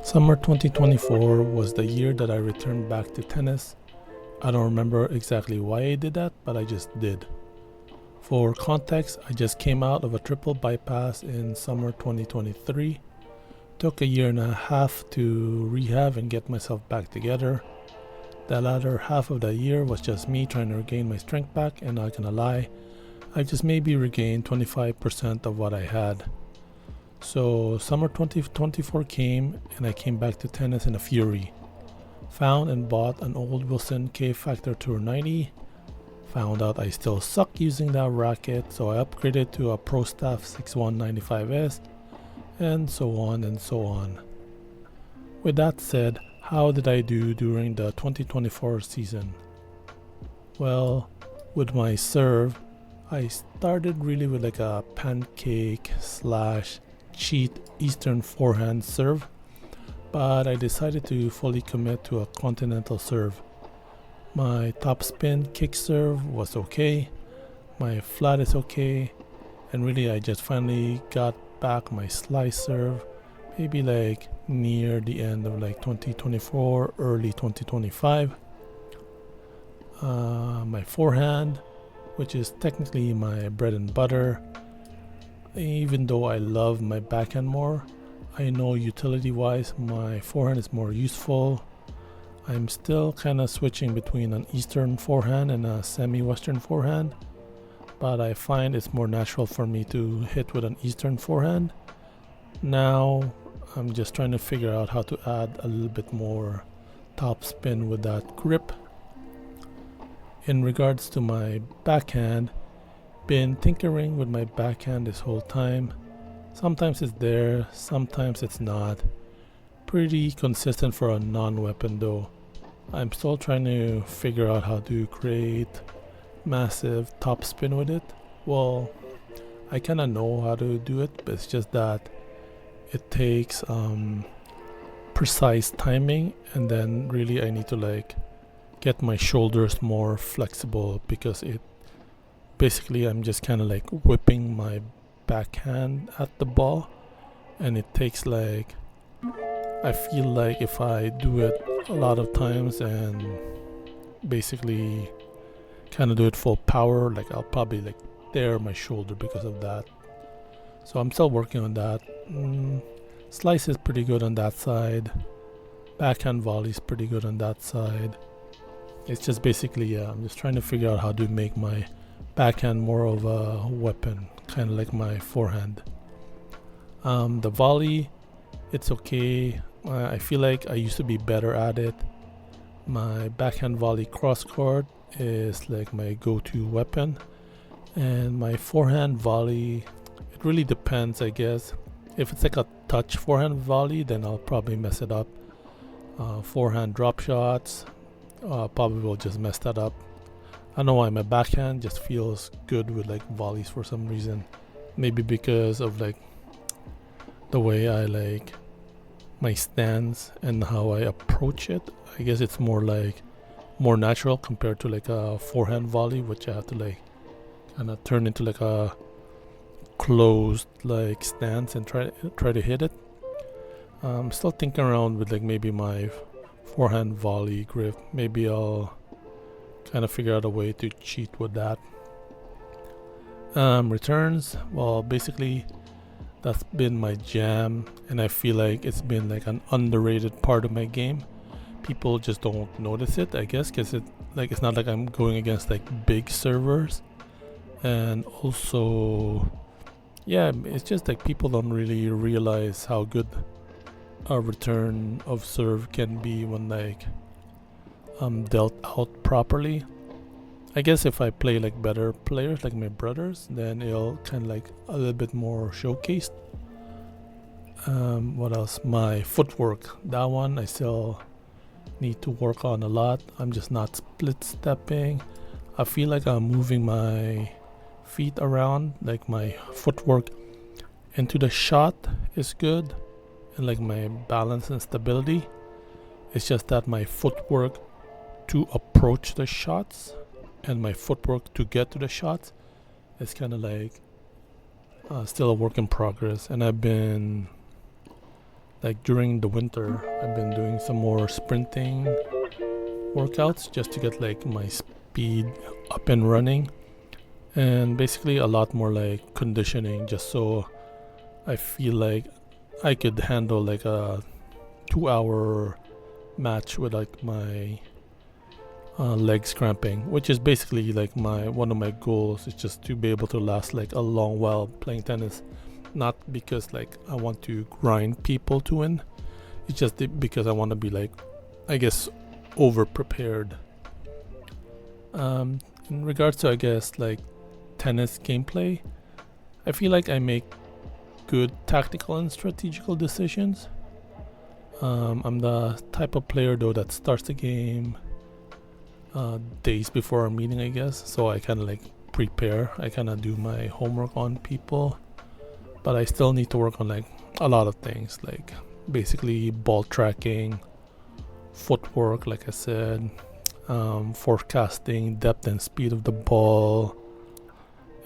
Summer 2024 was the year that I returned back to tennis. I don't remember exactly why I did that, but I just did. For context, I just came out of a triple bypass in summer 2023. Took a year and a half to rehab and get myself back together. The latter half of the year was just me trying to regain my strength back, and not gonna lie, I just maybe regained 25% of what I had. So summer 2024 came and I came back to tennis in a fury. Found and bought an old Wilson KFactor Tour 90. Found out I still suck using that racket, so I upgraded to a Pro Staff SixOne 95S, and so on and so on. With that said, how did I do during the 2024 season? Well, with my serve, I started really with like a pancake slash cheat Eastern forehand serve, but I decided to fully commit to a continental serve. My top spin kick serve was okay, my flat is okay, and really I just finally got back my slice serve maybe like near the end of like 2024, early 2025. My forehand, which is technically my bread and butter, even though I love my backhand more, I know utility wise my forehand is more useful. I'm still kind of switching between an Eastern forehand and a semi-Western forehand, but I find it's more natural for me to hit with an Eastern forehand. Now I'm just trying to figure out how to add a little bit more top spin with that grip. In regards to my backhand, been tinkering with my backhand this whole time. Sometimes it's there, sometimes it's not. Pretty consistent for a non-weapon though. I'm still trying to figure out how to create massive top spin with it. Well, I kinda know how to do it, but it's just that it takes precise timing, and then really I need to like get my shoulders more flexible, because it basically I'm just kind of like whipping my backhand at the ball, and it takes like, I feel like if I do it a lot of times and basically kind of do it full power, like I'll probably like tear my shoulder because of that. So I'm still working on that. Slice is pretty good on that side. Backhand volley is pretty good on that side. It's just basically, I'm just trying to figure out how to make my backhand more of a weapon, kind of like my forehand. The volley, it's okay. I feel like I used to be better at it. My backhand volley cross court is like my go-to weapon, and my forehand volley, it really depends, I guess. If it's like a touch forehand volley, then I'll probably mess it up. Forehand drop shots, probably will just mess that up. I don't know why my backhand just feels good with like volleys for some reason. Maybe because of like the way I like my stance and how I approach it. I guess it's more natural compared to like a forehand volley, which I have to like kind of turn into like a closed like stance and try to hit it. I'm still thinking around with like maybe my forehand volley grip. Maybe I'll kind of figure out a way to cheat with that. Returns, well, basically that's been my jam, and I feel like it's been like an underrated part of my game. People just don't notice it, I guess, because it's not like I'm going against like big servers, and also it's just like people don't really realize how good a return of serve can be when like dealt out properly. I guess if I play like better players like my brothers, then it'll kind of like a little bit more showcased. What else? My footwork, that one I still need to work on a lot. I'm just not split stepping. I feel like I'm moving my feet around, like my footwork into the shot is good, and like my balance and stability. It's just that my footwork to approach the shots and my footwork to get to the shots is kind of like still a work in progress, and I've been Like during the winter, I've been doing some more sprinting workouts just to get like my speed up and running, and basically a lot more like conditioning, just so I feel like I could handle like a 2 hour match with like my legs cramping, which is basically like my one of my goals is just to be able to last like a long while playing tennis. Not because like I want to grind people to win, it's just because I want to be like, I guess, over prepared. In regards to, I guess, like tennis gameplay, I feel like I make good tactical and strategical decisions. I'm the type of player though that starts the game days before our meeting, I guess. So I kind of like prepare. I kind of do my homework on people, but I still need to work on like a lot of things, like basically ball tracking, footwork, like I said, forecasting depth and speed of the ball,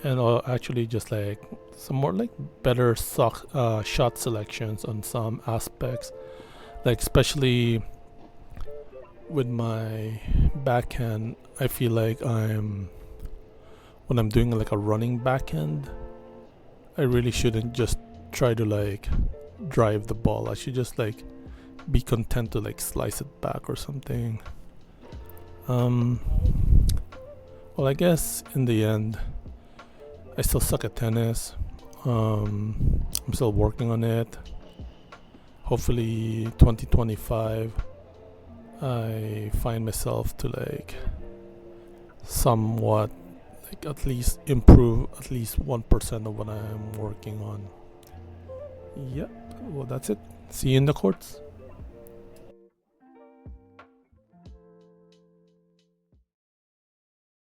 and actually just like some more like better shot selections on some aspects, like especially with my backhand. I feel like when I'm doing like a running backhand, I really shouldn't just try to like drive the ball. I should just like be content to like slice it back or something. Well, I guess in the end, I still suck at tennis. I'm still working on it. Hopefully 2025 I find myself to like somewhat like at least improve at least 1% of what I'm working on. Yep, well that's it. See you in the courts.